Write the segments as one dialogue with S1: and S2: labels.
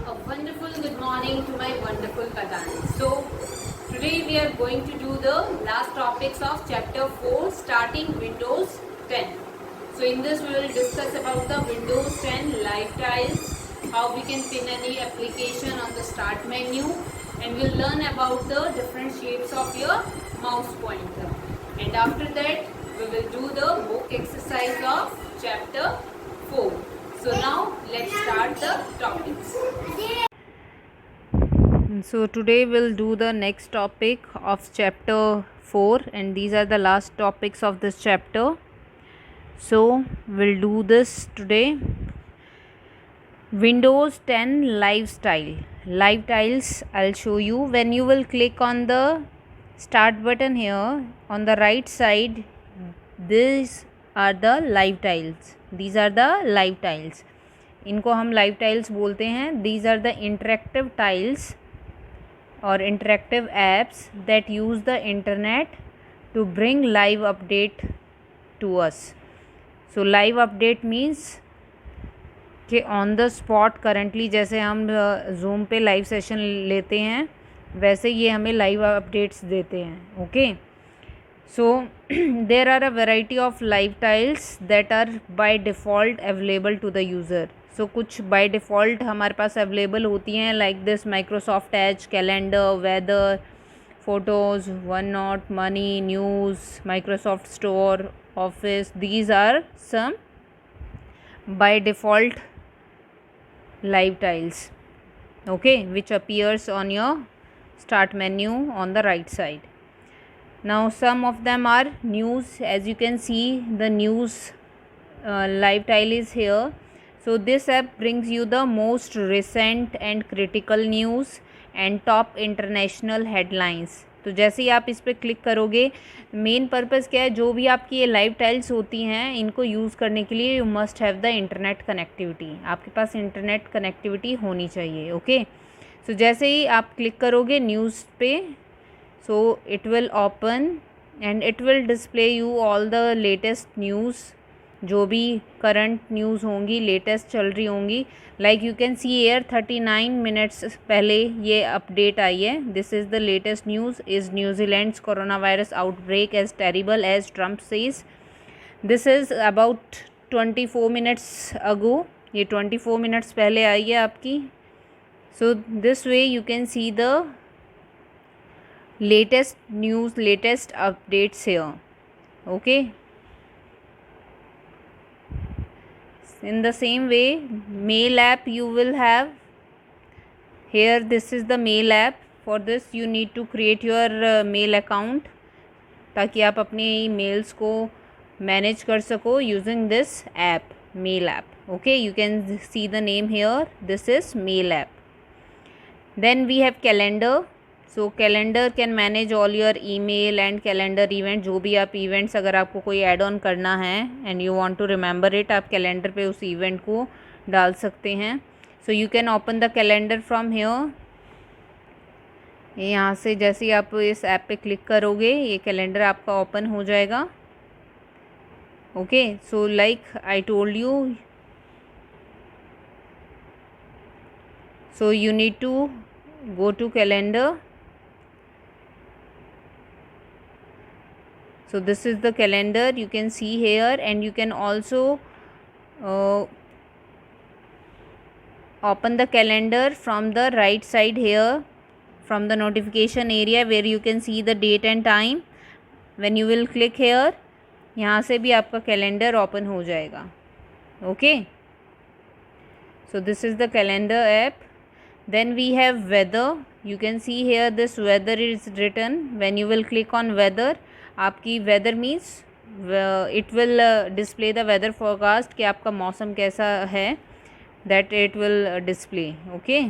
S1: A wonderful good morning to my wonderful Kadan. So, today we are going to do the last topics of chapter 4 starting Windows 10. So, in this we will discuss about the Windows 10 live tiles, how we can pin any application on the start menu, and we'll learn about the different shapes of your mouse pointer. And after that, we will do the book exercise of chapter 4. So now let's start the topics.
S2: So today we'll do the next topic of chapter 4, and these are the last topics of this chapter. So we'll do this today. Windows 10 lifestyle. Live tiles I'll show you. When you will click on the start button here on the right side, these are the live tiles. These are the live tiles. इनको हम live tiles बोलते हैं. These are the interactive tiles or interactive apps that use the internet to bring live update to us. So live update means कि on the spot currently जैसे हम zoom पे live session लेते हैं वैसे ये हमें लाइव अपडेट्स देते हैं. Okay, so there are a variety of live tiles that are by default available to the user. So कुछ बाय डिफ़ॉल्ट हमारे पास अवेलेबल होती हैं like this Microsoft Edge, Calendar, Weather, Photos, OneNote, Money, News, Microsoft Store, Office. These are some by default live tiles, okay, which appears on your start menu on the right side. Now some of them are news. As you can see, the news live tile is here. So this app brings you the most recent and critical news and top international headlines. तो जैसे ही आप इस पर click करोगे, main purpose क्या है, जो भी आपकी ये लाइव टाइल्स होती हैं इनको यूज़ करने के लिए you must have the internet connectivity. आपके पास इंटरनेट कनेक्टिविटी होनी चाहिए. ओके, सो जैसे ही आप क्लिक करोगे न्यूज़ पे, so it will open and it will display you all the latest news. जो भी करंट न्यूज़ होंगी, लेटेस्ट चल रही होंगी. Like you can see here 39 minutes पहले ये अपडेट आई है. This is the latest news. Is New Zealand's coronavirus outbreak as terrible as Trump says. This is about 24 minutes ago. ये 24 मिनट्स पहले आई है आपकी. So this way you can see the latest news, latest updates here. Okay, in the same way, mail app you will have here. This is the mail app. For this you need to create your mail account ताकि आप अपने emails को manage कर सको using this app, mail app. Okay, you can see the name here. This is mail app. Then we have calendar. So calendar can manage all your email and calendar event. जो भी आप events अगर आपको कोई add on करना है and you want to remember it, आप calendar पे उस इवेंट को डाल सकते हैं. So you can open the calendar from here. यहाँ से जैसे ही आप इस ऐप पे क्लिक करोगे ये कैलेंडर आपका ओपन हो जाएगा. Okay, so like I told you, so you need to go to calendar. So this is the calendar you can see here, and you can also open the calendar from the right side here, from the notification area where you can see the date and time. When you will click here, यहाँ से भी आपका calendar open हो जाएगा. Okay, so this is the calendar app. Then we have weather. You can see here this weather is written. When you will click on weather, आपकी weather means it will display the weather forecast कि आपका मौसम कैसा है, that it will display. Okay,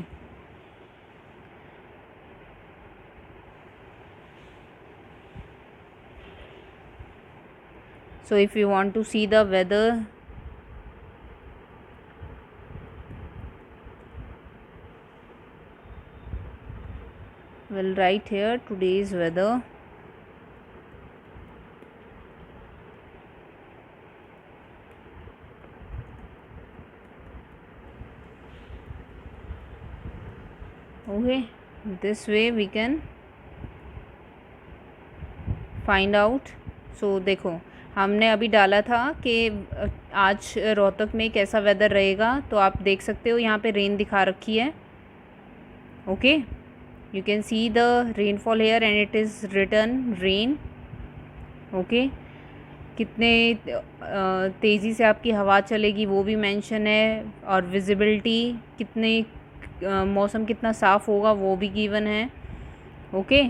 S2: so if you want to see the weather, we'll write here today's weather. Okay, this way we can find out. So देखो, हमने अभी डाला था कि आज रोहतक में कैसा वेदर रहेगा, तो आप देख सकते हो यहाँ पे रेन दिखा रखी है. Okay, you can see the rainfall here and it is written rain. Okay, कितने तेज़ी से आपकी हवा चलेगी वो भी मेंशन है, और विजिबिलिटी कितने मौसम कितना साफ़ होगा वो भी गिवन है. Okay,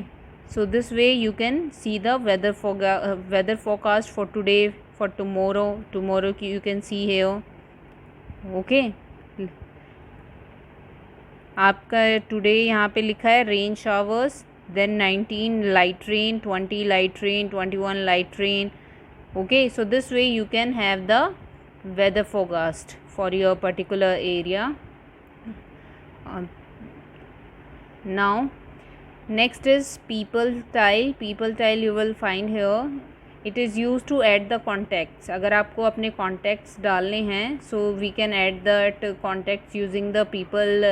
S2: so this way you can see the weather forecast for today, for tomorrow you can see here. okay, आपका टुडे यहाँ पे लिखा है rain showers, then 19 light rain, 20 light rain, 21 light rain. okay, so this way you can have the weather forecast for your particular area. Now next is people tile you will find here. it is used to add the contacts. अगर आपको अपने contacts डालने हैं, so we can add that contacts using the people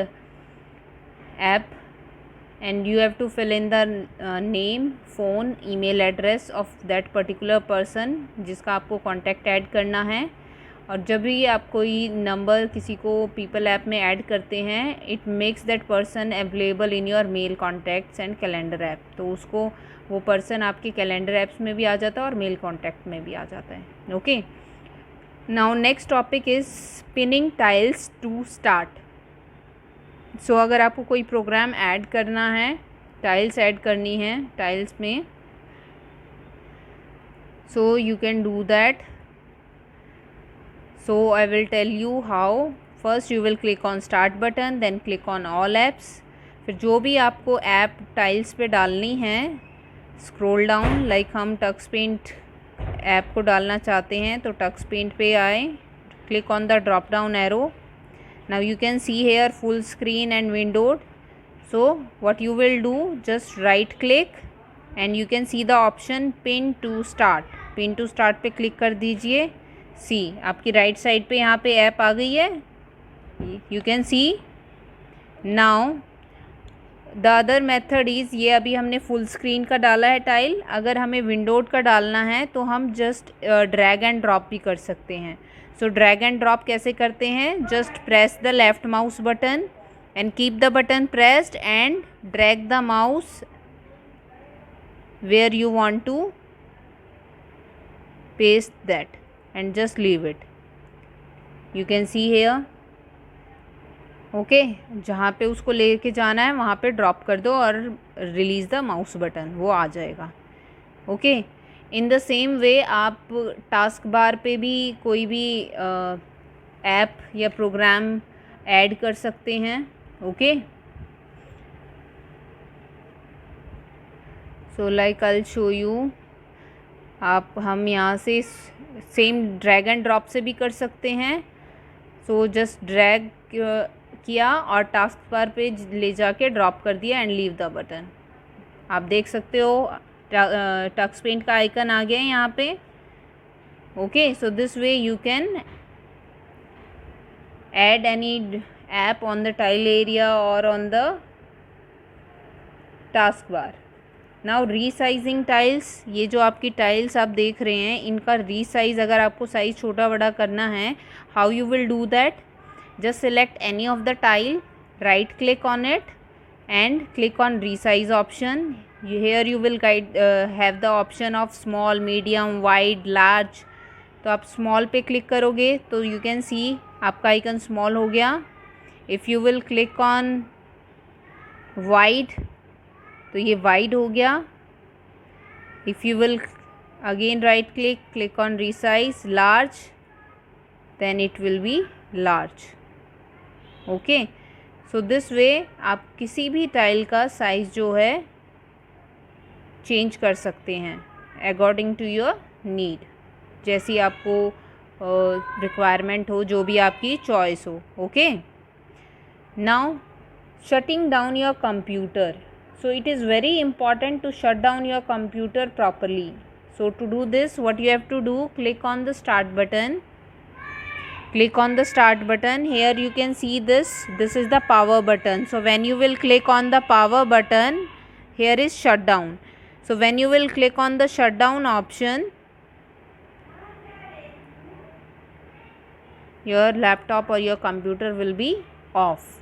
S2: app, and you have to fill in the name, phone, email address of that particular person जिसका आपको contact add करना है. और जब भी आप कोई नंबर किसी को पीपल ऐप में ऐड करते हैं, it makes that person available in your mail contacts and calendar app. तो उसको वो पर्सन आपके कैलेंडर ऐप्स में भी आ जाता है और मेल कॉन्टैक्ट में भी आ जाता है. Okay, now next topic is pinning tiles to start. So अगर आपको कोई प्रोग्राम ऐड करना है, टाइल्स ऐड करनी है टाइल्स में, सो you can do that. So I will tell you how. First you will click on start button, then click on all apps. फिर जो भी आपको ऐप टाइल्स पे डालनी है, स्क्रॉल डाउन. लाइक हम टक्स पेंट ऐप को डालना चाहते हैं तो टक्स पेंट पे आए, click on the drop down arrow. Now you can see here full screen and windowed. So what you will do, just right click and you can see the option pin to start. Pin to start पे click कर दीजिए. सी आपकी right side पे यहाँ पे app आ गई है, you can C. Now the other method is, ये अभी हमने फुल स्क्रीन का डाला है टाइल. अगर हमें विंडोड का डालना है तो हम जस्ट ड्रैग एंड ड्रॉप भी कर सकते हैं. सो ड्रैग एंड ड्रॉप कैसे करते हैं, just press the left mouse button and keep the button pressed and drag the mouse where you want to paste that and just leave it. You can see here. Okay, जहाँ पे उसको लेके जाना है वहाँ पे ड्रॉप कर दो और रिलीज़ द माउस बटन, वो आ जाएगा. Okay, in the same way आप टास्क बार पे भी कोई भी ऐप या प्रोग्राम ऐड कर सकते हैं. Okay, so like I will show you. हम यहाँ से सेम ड्रैग एंड ड्रॉप से भी कर सकते हैं. सो जस्ट ड्रैग किया और टास्क बार पे ले जाके ड्रॉप कर दिया एंड लीव द बटन. आप देख सकते हो टक्स पेंट का आइकन आ गया है यहाँ पे. Okay, so this way you can add any app on the tile area और on the task bar. Now resizing tiles, ये जो आपकी टाइल्स आप देख रहे हैं इनका रीसाइज अगर आपको साइज़ छोटा बड़ा करना है, how you will do that, just select any of the tile, right click on it and click on resize option. Here you will guide have the option of small, medium, wide, large. तो आप small पे click करोगे तो you can सी आपका icon small हो गया. If you will click on wide तो ये वाइड हो गया. If you will again right click, click on resize large, then it will be large. Okay, so this way आप किसी भी टाइल का साइज़ जो है चेंज कर सकते हैं अकॉर्डिंग टू योर नीड, जैसी आपको रिक्वायरमेंट हो, जो भी आपकी चॉइस हो. Okay, now shutting down your computer. So it is very important to shut down your computer properly. So to do this, what you have to do, click on the start button, click on the start button. Here you can see this is the power button. So when you will click on the power button, here is shutdown. So when you will click on the shutdown option, your laptop or your computer will be off.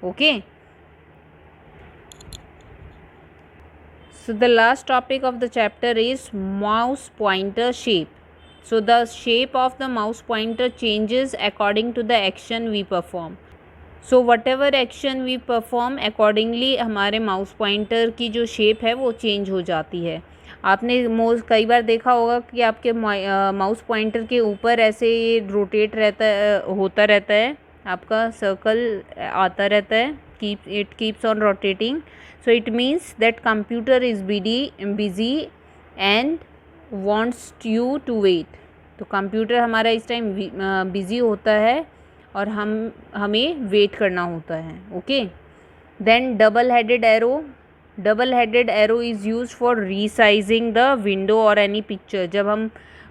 S2: Okay. So the last topic of the chapter is mouse pointer shape. So the shape of the mouse pointer changes according to the action we perform. So whatever action we perform accordingly हमारे mouse pointer की जो shape है वो change हो जाती है. आपने कई बार देखा होगा कि आपके माउस पॉइंटर के ऊपर ऐसे रोटेट होता रहता है, आपका सर्कल आता रहता है, it keeps on rotating. So it means that computer is busy and wants you to wait. तो कंप्यूटर हमारा इस टाइम बिज़ी होता है और हमें वेट करना होता है. Okay. Then double headed arrow is use for resizing the window और एनी पिक्चर. जब हम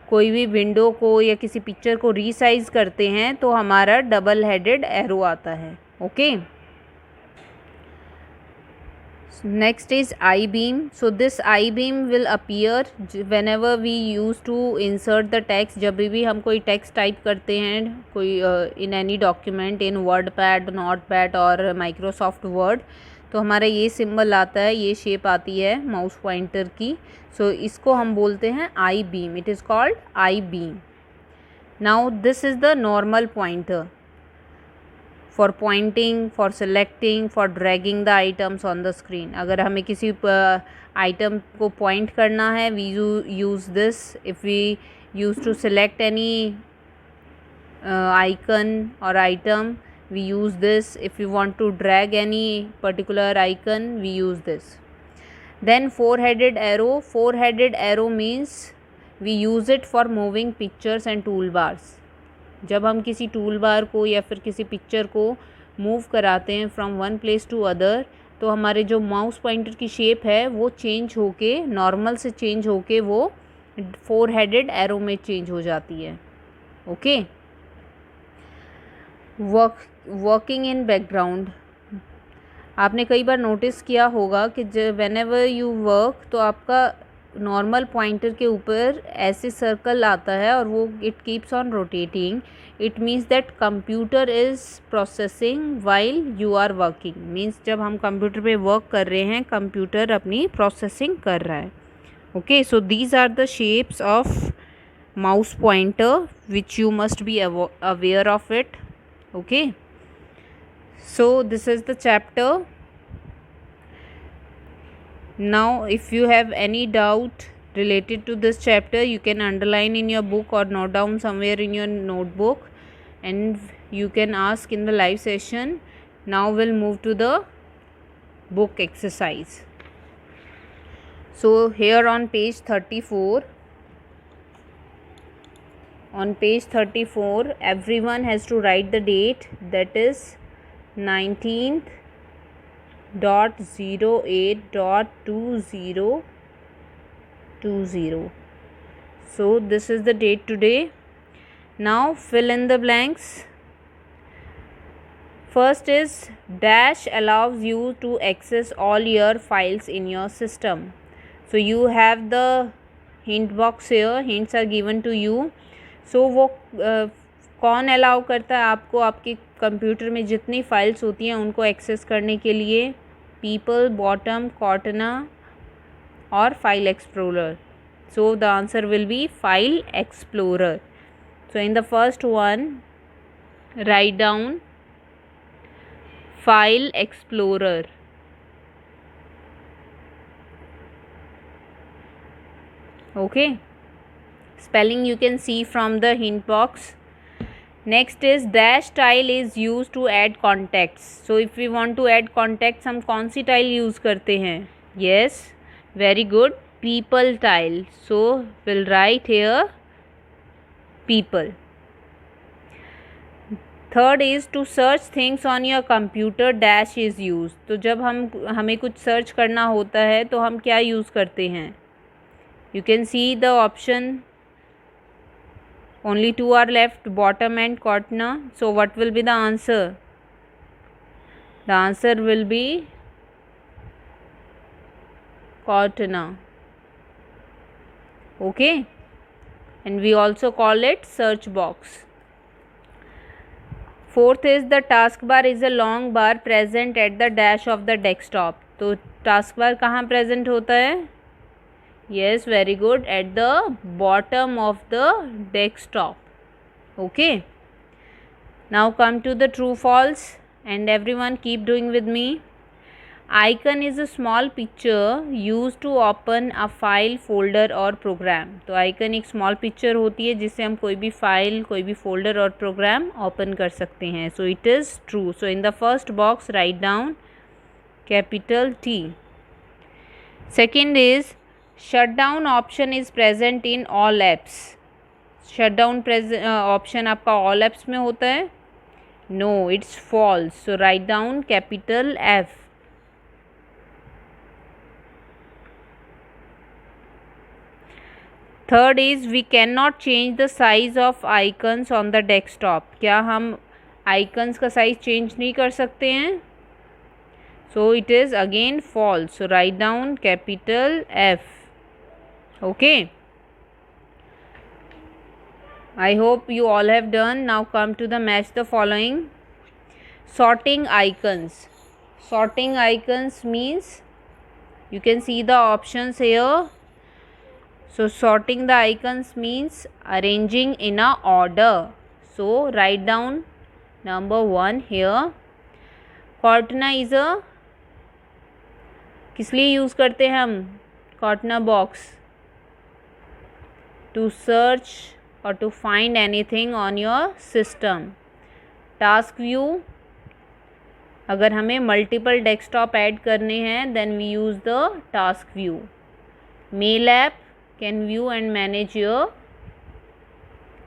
S2: कोई भी विंडो को या किसी पिक्चर को रीसाइज करते हैं तो हमारा डबल हेडेड एरो आता है. Okay. Next is I-beam. So this I-beam will appear whenever we use to insert the text. जब भी हम कोई text type करते हैं कोई in any document in WordPad, Notepad और Microsoft Word, तो हमारा ये सिंबल आता है, ये शेप आती है माउस पॉइंटर की. सो इसको हम बोलते हैं I-beam. It is called I-beam. Now this is the normal pointer for pointing, for selecting, for dragging the items on the screen. अगर हमें किसी आइटम को पॉइंट करना है, we use this. If we use to select any icon or item, we use this. If you want to drag any particular icon, we use this. Then four-headed arrow means we use it for moving pictures and toolbars. जब हम किसी tool bar को या फिर किसी picture को move कराते हैं from one place to other, तो हमारे जो माउस पॉइंटर की शेप है वो चेंज होके, नॉर्मल से चेंज होके वो फोर हेडेड एरो में चेंज हो जाती है. ओके. Working in background. आपने कई बार नोटिस किया होगा कि व्हेन एवर यू वर्क तो आपका नॉर्मल पॉइंटर के ऊपर ऐसे सर्कल आता है और वो it keeps on rotating. It means that computer is processing while you are working. Means जब हम कंप्यूटर पे वर्क कर रहे हैं, कंप्यूटर अपनी प्रोसेसिंग कर रहा है. Okay. So these are the shapes of mouse pointer which you must be aware of it. Okay. So this is the chapter. Now if you have any doubt related to this chapter, you can underline in your book or note down somewhere in your notebook and you can ask in the live session. Now we'll move to the book exercise. So here on page 34, everyone has to write the date, that is 19th .08.2020. So this is the date today. Now fill in the blanks. First is dash allows you to access all your files in your system. So you have the hint box here, hints are given to you. So वो कौन allow करता है आपको आपके computer में जितनी files होती हैं उनको एक्सेस करने के लिए? पीपल, बॉटम, कॉर्टना और file explorer. So the answer will B file explorer. So in the first one write down file explorer. Okay. Spelling you can see from the hint box. Next is dash style is used to add contacts. So if we want to add contacts, हम कौन सी tile use करते हैं? Yes, very good, people tile. So we'll write here people. Third is to search things on your computer, dash is used. तो जब हमें कुछ search करना होता है तो हम क्या यूज़ करते हैं? You can see the option Only two are left, bottom and Cortana. So what will be the answer? The answer will be Cortana. Okay, and we also call it search box. Fourth is the taskbar is a long bar present at the dash of the desktop. तो taskbar कहाँ present होता है? Yes, very good, at the bottom of the desktop. Okay, now come to the true false, and everyone keep doing with me. Icon is a small picture used to open a file, folder और program. तो icon एक small picture होती है जिससे हम कोई भी file, कोई भी folder और program open कर सकते हैं. So it is true. So in the first box write down capital T. Second is shutdown option is present in all apps. Shutdown option आपका all apps में होता है? No, it's false. So write down capital F. Third is we cannot change the size of icons on the desktop. क्या हम icons का size change नहीं कर सकते हैं? So it is again false. So write down capital F. Okay, I hope you all have done. Now come to the match the following. Sorting icons. Sorting icons means you can see the options here. So sorting the icons means arranging in a order. So write down number 1 here. Cortana is a किस लिए use करते हैं हम Cortana box? To search or to find anything on your system. Task view, अगर हमें multiple desktop add करने हैं then we use the task view. Mail app can view and manage your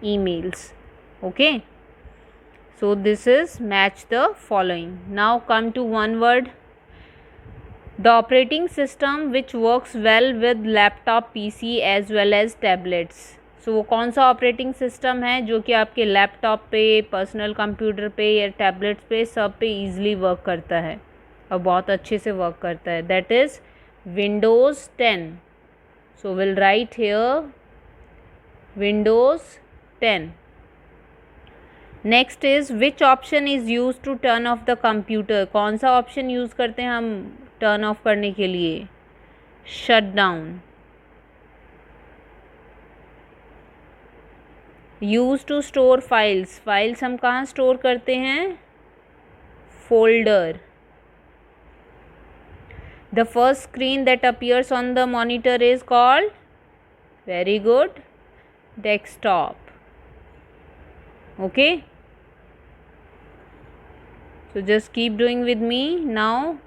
S2: emails. Okay, so this is match the following. Now come to one word. The operating system which works well with laptop PC as well as tablets. So वो कौन सा operating system है जो कि आपके laptop पे, personal computer पे या टैबलेट्स पे सब पे ईजिली वर्क करता है और बहुत अच्छे से वर्क करता है? That is Windows 10. So we'll write here Windows 10. Next is which option is used to turn off the computer. कौन सा ऑप्शन यूज़ करते हैं हम टर्न ऑफ करने के लिए? Shut down. Use to store files. Files हम कहाँ स्टोर करते हैं? Folder. The first screen that appears on the monitor is called, very good, desktop. Okay, so just keep doing with me. Now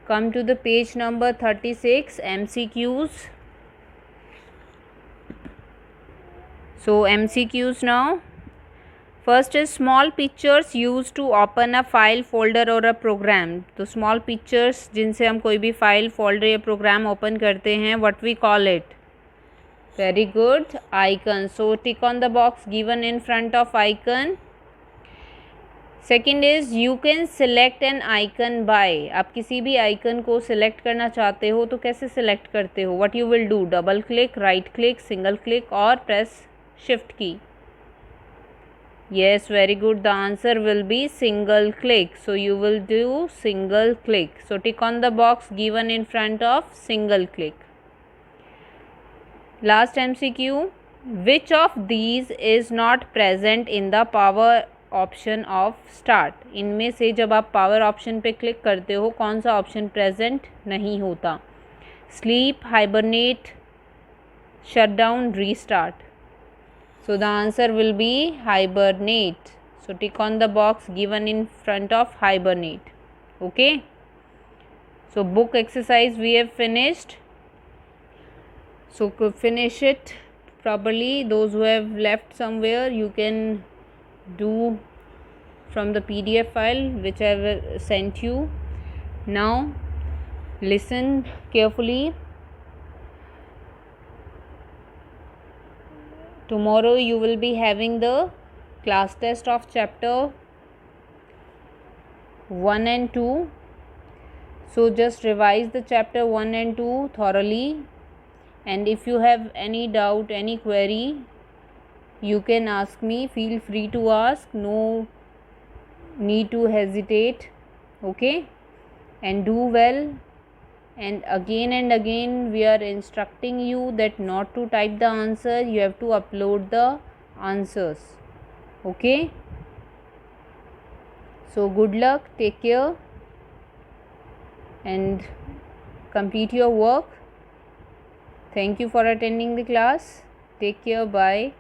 S2: come to the page number 36, MCQs. So MCQs now. First is small pictures used to open a file, folder or a program. तो small pictures जिनसे हम कोई भी file, folder या program open करते हैं, what we call it? Very good, icon. So tick on the box given in front of icon. Second is you can select an icon by. आप किसी भी आइकन को सिलेक्ट करना चाहते हो तो कैसे सिलेक्ट करते हो? What you will do? Double click, right click, single click और प्रेस शिफ्ट की. Yes, very good. The answer will B single click. So you will do single click. So tick on the box given in front of single click. Last MCQ. Which of these is not present in the power option of start. इनमें से जब आप power option पे click करते हो कौन सा option present नहीं होता? Sleep, hibernate, shut down, restart. So the answer will be hibernate. So tick on the box given in front of hibernate. Okay, so book exercise we have finished. So finish it properly. Those who have left somewhere, you can do from the PDF file which I have sent you. Now listen carefully tomorrow you will be having the class test of chapter 1 and 2. So just revise the chapter 1 and 2 thoroughly, and if you have any doubt, any query, you can ask me. Feel free to ask, no need to hesitate. Okay, and do well. And again we are instructing you that not to type the answer, you have to upload the answers. Okay, so good luck, take care, and complete your work. Thank you for attending the class. Take care, bye.